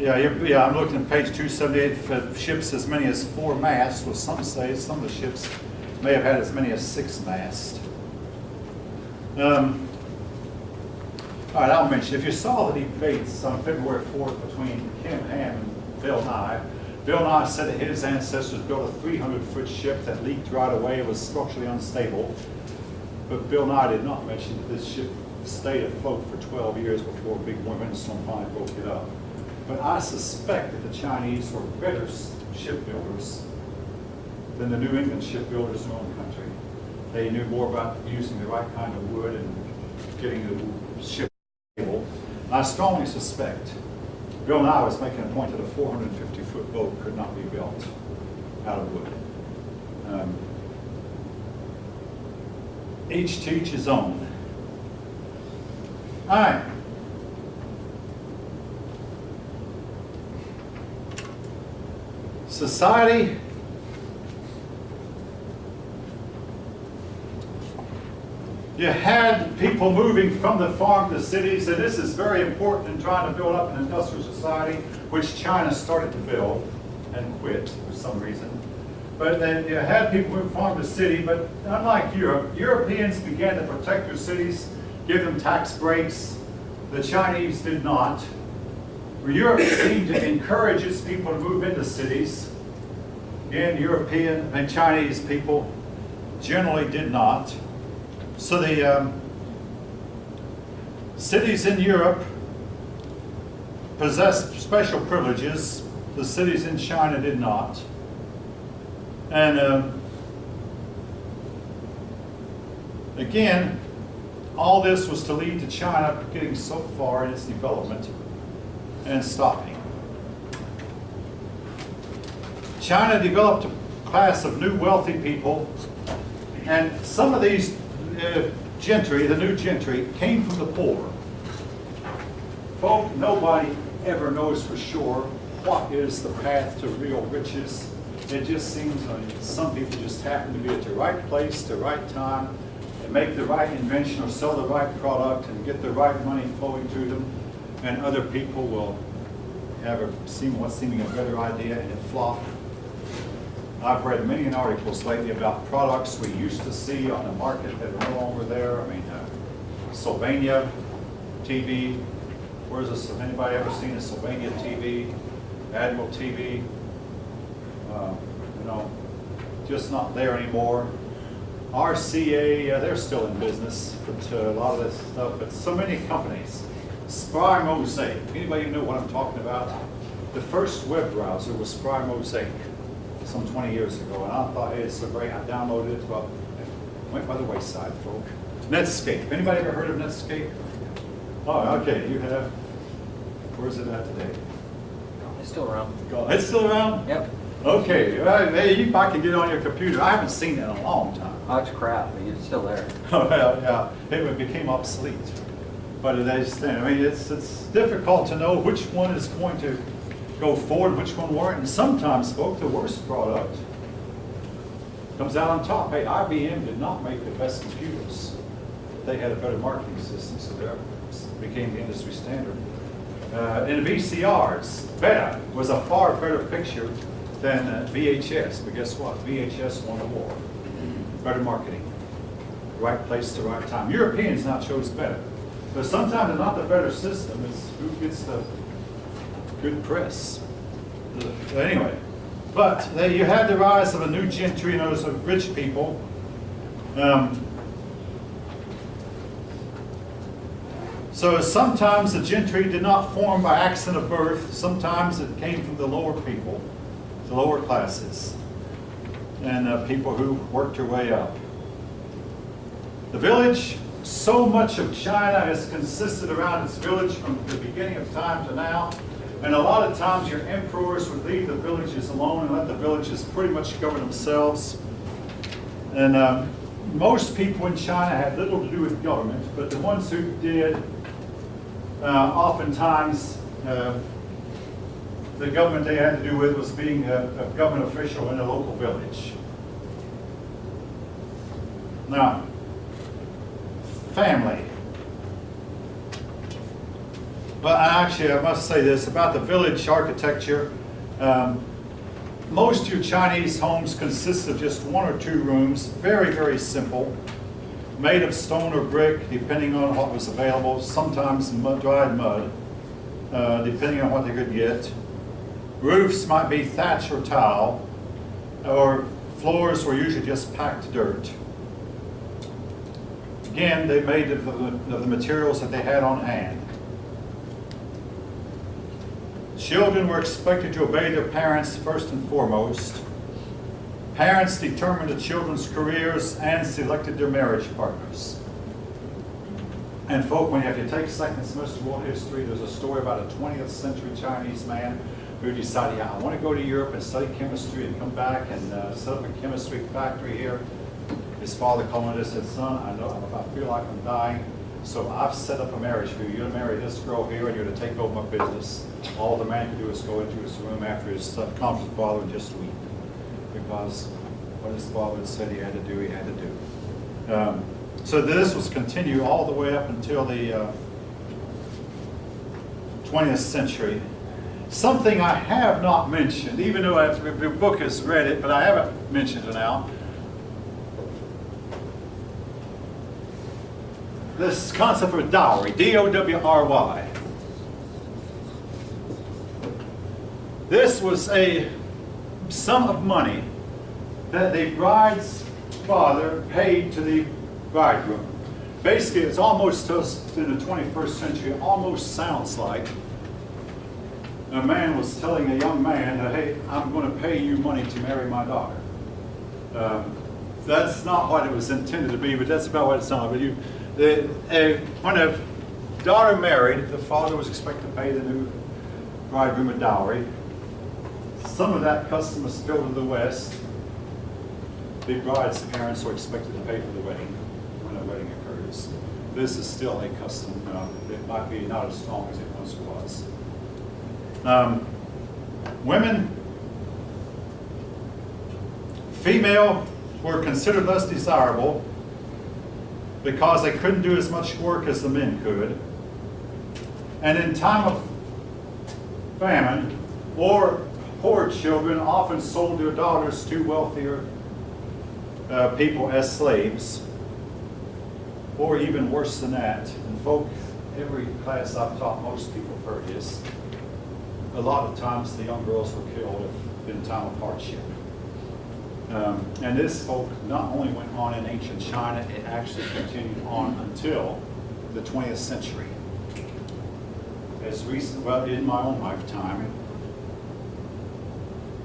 Yeah, I'm looking at page 278 for ships as many as 4 masts. Well, some say some of the ships may have had as many as 6 masts. All right, I'll mention, if you saw the debates on February 4th between Ken Ham and Bill Nye said that his ancestors built a 300-foot ship that leaked right away. It was structurally unstable. But Bill Nye did not mention that this ship stayed afloat for 12 years before a big windstorm finally broke it up. But I suspect that the Chinese were better shipbuilders than the New England shipbuilders in their own country. They knew more about using the right kind of wood and getting the ship stable. I strongly suspect Bill Nye was making a point that a 450-foot boat could not be built out of wood. Each to each his own. All right. Society you had people moving from the farm to cities, and this is very important in trying to build up an industrial society, which China started to build and quit for some reason. But then you had people move from farm to city, but unlike Europe, Europeans began to protect their cities, give them tax breaks. The Chinese did not. Europe seemed to encourage its people to move into cities, and European and Chinese people generally did not. So the cities in Europe possessed special privileges. The cities in China did not. And again, all this was to lead to China getting so far in its development and stopping. China developed a class of new wealthy people, and some of these gentry, the new gentry, came from the poor. Folk, nobody ever knows for sure what is the path to real riches. It just seems some people just happen to be at the right place, the right time, and make the right invention or sell the right product and get the right money flowing through them, and other people will have what's seeming a better idea and it flop. I've read many articles lately about products we used to see on the market that are no longer there. I mean, Sylvania TV. Where's this? Have anybody ever seen a Sylvania TV? Admiral TV? Just not there anymore. RCA, they're still in business, but a lot of this stuff. But so many companies. Spry Mosaic. Anybody know what I'm talking about? The first web browser was Spry Mosaic some 20 years ago, and I thought, hey, it's so great. I downloaded it, but it went by the wayside, folk. Netscape. Anybody ever heard of Netscape? Oh, okay, you have. Where's it at today? It's still around. It's still around? Yep. Okay, hey, you might can get on your computer. I haven't seen it in a long time. Oh, it's crap, but it's still there. Oh, yeah, it became obsolete. But it's difficult to know which one is going to go forward, which one weren't. And sometimes, folks, the worst product comes out on top. Hey, IBM did not make the best computers. They had a better marketing system, so that became the industry standard. In VCRs, Beta was a far better picture than VHS. But guess what? VHS won the war. Better marketing. Right place to right time. Europeans now chose Beta. But sometimes it's not the better system, it's who gets the good press. Anyway, but you had the rise of a new gentry, those of rich people. So sometimes the gentry did not form by accident of birth. Sometimes it came from the lower people, the lower classes, and people who worked their way up. The village, so much of China has consisted around its village from the beginning of time to now. And a lot of times your emperors would leave the villages alone and let the villages pretty much govern themselves. And most people in China had little to do with government, but the ones who did, oftentimes the government they had to do with was being a government official in a local village. Now, family. But actually, I must say this about the village architecture. Most of your Chinese homes consist of just 1 or 2 rooms, very, very simple, made of stone or brick, depending on what was available, sometimes dried mud, depending on what they could get. Roofs might be thatch or tile, or floors were usually just packed dirt. Again, they made of the materials that they had on hand. Children were expected to obey their parents first and foremost. Parents determined the children's careers and selected their marriage partners. And folk, if you take second semester world history, there's a story about a 20th century Chinese man who decided, yeah, I want to go to Europe and study chemistry and come back and set up a chemistry factory here. His father called him and said, son, I feel like I'm dying, so I've set up a marriage for you. You're going to marry this girl here and you're going to take over my business. All the man could do is go into his room after his conference father and just weep. Because what his father had said he had to do, he had to do. So this was continued all the way up until the 20th century. Something I have not mentioned, even though the book has read it, but I haven't mentioned it now. This concept of dowry, D-O-W-R-Y. This was a sum of money that the bride's father paid to the bridegroom. Basically, it's almost in the 21st century, it almost sounds like a man was telling a young man that, hey, I'm going to pay you money to marry my daughter. That's not what it was intended to be, but that's about what it sounded. When a daughter married, the father was expected to pay the new bridegroom a dowry. Some of that custom was still in the West. The bride's parents were expected to pay for the wedding when a wedding occurs. This is still a custom. It might be not as strong as it once was. Women, female, were considered less desirable because they couldn't do as much work as the men could. And in time of famine, or poor children often sold their daughters to wealthier people as slaves, or even worse than that. And folk, every class I've taught, most people have heard this. A lot of times the young girls were killed in time of hardship. And this folk not only went on in ancient China, it actually continued on until the 20th century. As recent, well, in my own lifetime,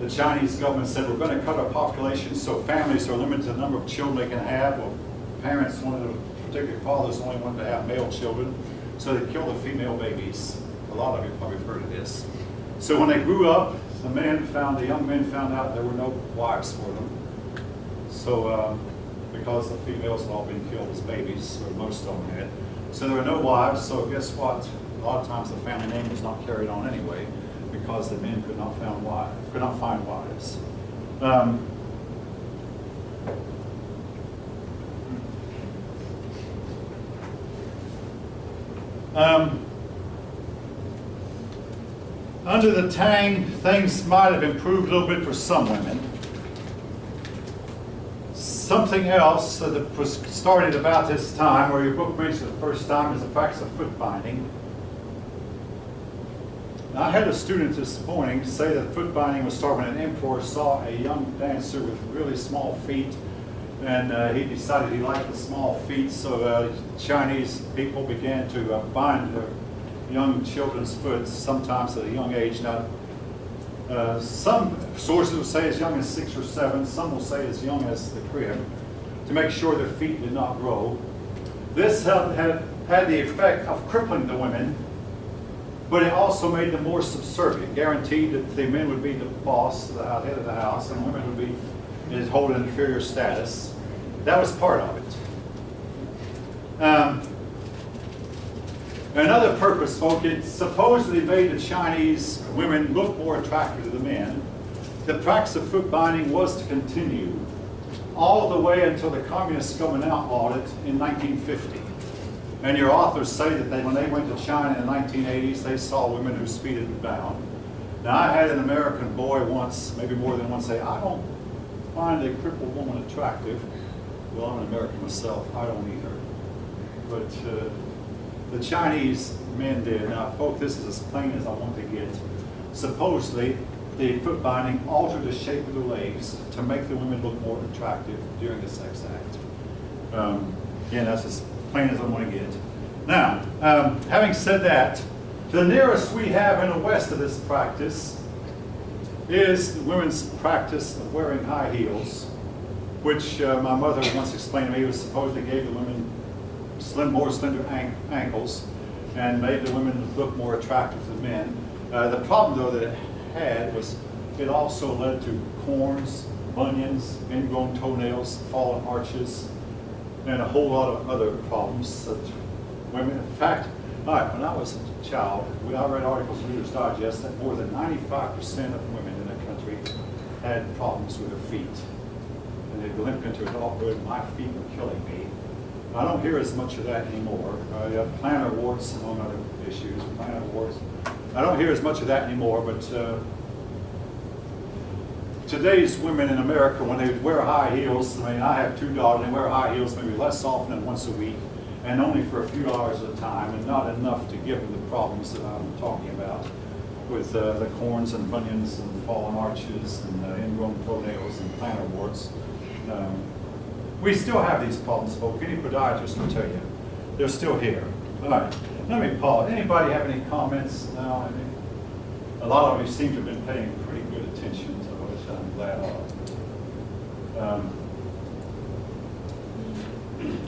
the Chinese government said, we're going to cut our population so families are limited to the number of children they can have. Well, parents wanted to, particularly fathers, only wanted to have male children, so they killed the female babies. A lot of you probably have heard of this. So when they grew up, the young men found out there were no wives for them. So, because the females had all been killed as babies, or most of them had. So there were no wives, so guess what? A lot of times the family name was not carried on anyway, because the men could not find wives. Under the Tang, things might have improved a little bit for some women. Something else that was started about this time, or your book mentioned the first time, is the practice of foot binding. Now, I had a student this morning say that foot binding was started when an emperor saw a young dancer with really small feet, and he decided he liked the small feet, so Chinese people began to bind their young children's foot, sometimes at a young age. Now, some sources will say as young as 6 or 7, some will say as young as the crib, to make sure their feet did not grow. This had the effect of crippling the women, but it also made them more subservient, guaranteed that the men would be the boss, the head of the house, and women would hold an inferior status. That was part of it. Another purpose, folks, it supposedly made the Chinese women look more attractive to the men. The practice of foot binding was to continue all the way until the communist government outlawed it in 1950. And your authors say that when they went to China in the 1980s, they saw women whose feet had been bound. Now, I had an American boy once, maybe more than once, say, I don't find a crippled woman attractive. Well, I'm an American myself. I don't either. But the Chinese men did. Now, folks, this is as plain as I want to get. Supposedly, the foot binding altered the shape of the legs to make the women look more attractive during the sex act. Again, that's as plain as I want to get. Now, having said that, the nearest we have in the West of this practice is the women's practice of wearing high heels, which my mother once explained to me was supposedly gave the women more slender ankles and made the women look more attractive to the men. The problem, though, that it had was it also led to corns, bunions, ingrown toenails, fallen arches, and a whole lot of other problems that women, in fact, when I was a child, I read articles in Reader's Digest that more than 95% of women in the country had problems with their feet. And they'd limp into adulthood, my feet were killing me. I don't hear as much of that anymore. Plantar warts, among other issues, plantar warts. I don't hear as much of that anymore, but today's women in America, when they wear high heels, I mean, I have 2 daughters, they wear high heels maybe less often than once a week, and only for a few hours at a time, and not enough to give them the problems that I'm talking about with the corns and bunions and fallen arches and ingrown toenails and plantar warts. We still have these problems, folks. Any podiatrist will tell you. They're still here. All right, let me pause. Anybody have any comments now? I mean, a lot of you seem to have been paying pretty good attention to which I'm glad of.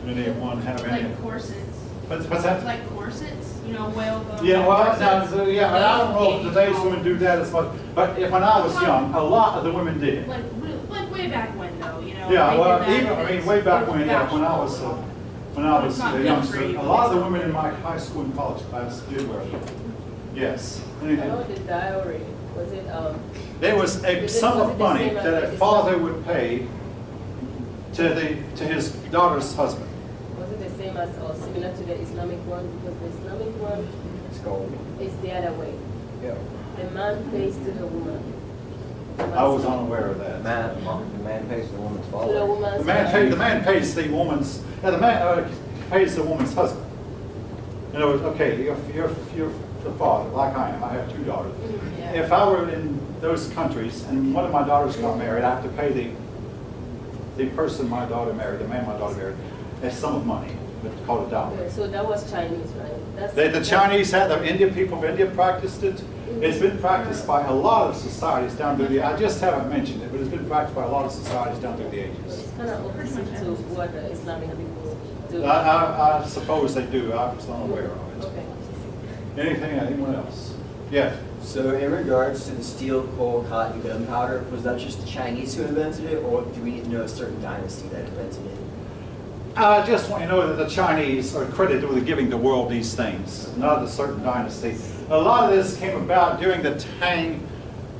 Anyone have any? Like corsets. What's that? Like corsets, you know, whalebone. Yeah, well, now, corsets. yeah, I don't know if today's women do that as much, but when I was young, a lot of the women did. Like way back when, though, you know. Yeah, they well, did that even, I mean, as way back when, yeah, when I fashionable. was It's not a good youngster, for you, a lot of the it's women in not my good. high school and college class did wear them. Yes. I know the diary, was it, There was a sum was of it the money same as that a like father would pay to his daughter's husband. was it the same as, or similar to the Islamic one? Because the Islamic one It's gold. is the other way. Yeah. The man pays to the woman. I was unaware of that. The man pays the woman's To the father. woman's. The man pays the woman's, the man pays the woman's husband. In other words, okay, you're the father, like I am. I have 2 daughters. Yeah. If I were in those countries and one of my daughters got married, I have to pay the person my daughter married, the man my daughter married, a sum of money. It's called a dowry. Okay, so that was Chinese, right? The Chinese had, the Indian people of India practiced it. It's been practiced by a lot of societies down through the, I just haven't mentioned it, but it's been practiced by a lot of societies down through the ages. It's kind of opposite to what the Islamic people do. I suppose they do. I was unaware of it. Okay. Anyone else? Yes. So in regards to the steel, coal, cotton, gunpowder, was that just the Chinese who invented it, or do we need to know a certain dynasty that invented it? I just want you to know that the Chinese are credited with giving the world these things, not a certain dynasty. A lot of this came about during the Tang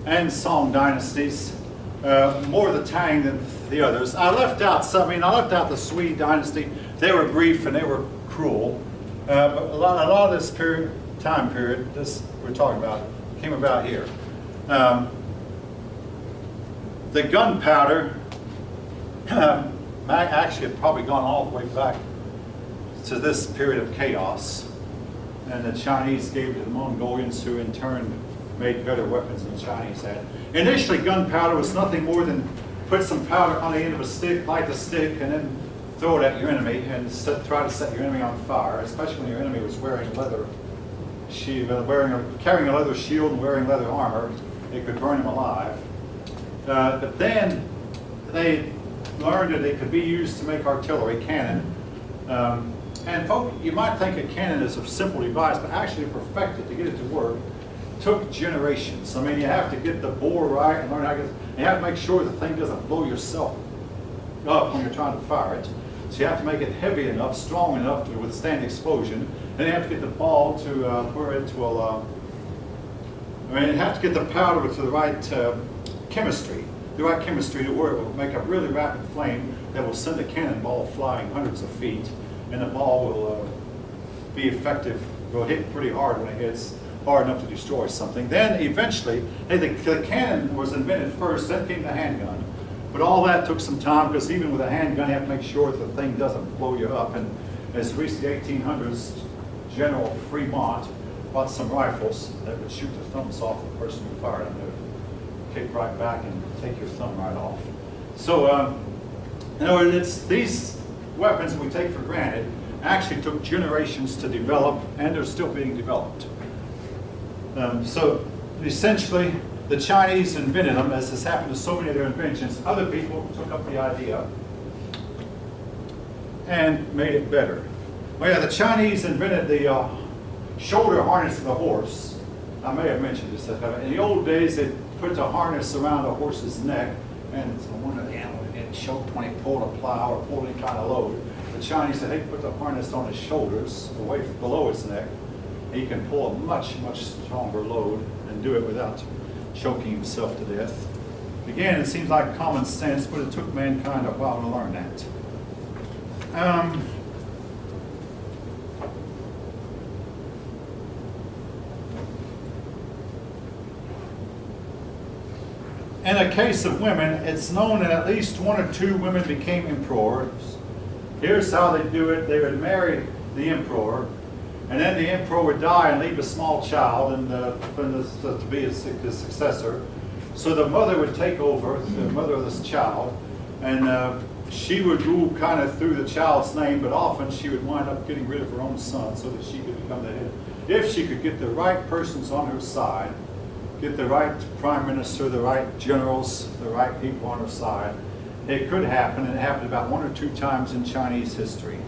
and Song dynasties, more the Tang than the others. I left out the Sui dynasty. They were brief and they were cruel. But a lot of this time period, this we're talking about, came about here. The gunpowder actually had probably gone all the way back to this period of chaos. And the Chinese gave it to the Mongolians, who in turn made better weapons than the Chinese had. Initially, gunpowder was nothing more than put some powder on the end of a stick, light the stick, and then throw it at your enemy and try to set your enemy on fire, especially when your enemy was wearing leather shield, carrying a leather shield and wearing leather armor. It could burn him alive. But then they learned that it could be used to make artillery, cannon. And folks, you might think a cannon is a simple device, but actually to perfect it, to get it to work, took generations. I mean, you have to get the bore right and learn how to get it. You have to make sure the thing doesn't blow yourself up when you're trying to fire it. So you have to make it heavy enough, strong enough to withstand explosion. Then you have to get the ball to where it will, you have to get the powder to the right chemistry to where it will make a really rapid flame that will send a cannonball flying hundreds of feet, and the ball will be effective, will hit pretty hard when it hits hard enough to destroy something. Then eventually, the cannon was invented first, then came the handgun. But all that took some time, because even with a handgun, you have to make sure that the thing doesn't blow you up. And as recent 1800s, General Fremont bought some rifles that would shoot the thumbs off the person who fired them. They would kick right back and take your thumb right off. So, you know, it's these weapons we take for granted actually took generations to develop, and they're still being developed. So essentially, the Chinese invented them, as has happened to so many of their inventions. Other people took up the idea and made it better. Well, yeah, the Chinese invented the shoulder harness of the horse. I may have mentioned this. In the old days, they put the harness around a horse's neck, and one of the animals would get choked when he pulled a plow or pulled any kind of load. The Chinese said, hey, put the harness on his shoulders, away below his neck. He can pull a much, much stronger load and do it without choking himself to death. Again, it seems like common sense, but it took mankind a while to learn that. In the case of women, it's known that at least 1 or 2 women became emperors. Here's how they do it. They would marry the emperor, and then the emperor would die and leave a small child and to be his successor. So the mother would take over, the mother of this child, and she would rule kind of through the child's name, but often she would wind up getting rid of her own son so that she could become the head. If she could get the right persons on her side, get the right prime minister, the right generals, the right people on her side, it could happen, and it happened about 1 or 2 times in Chinese history.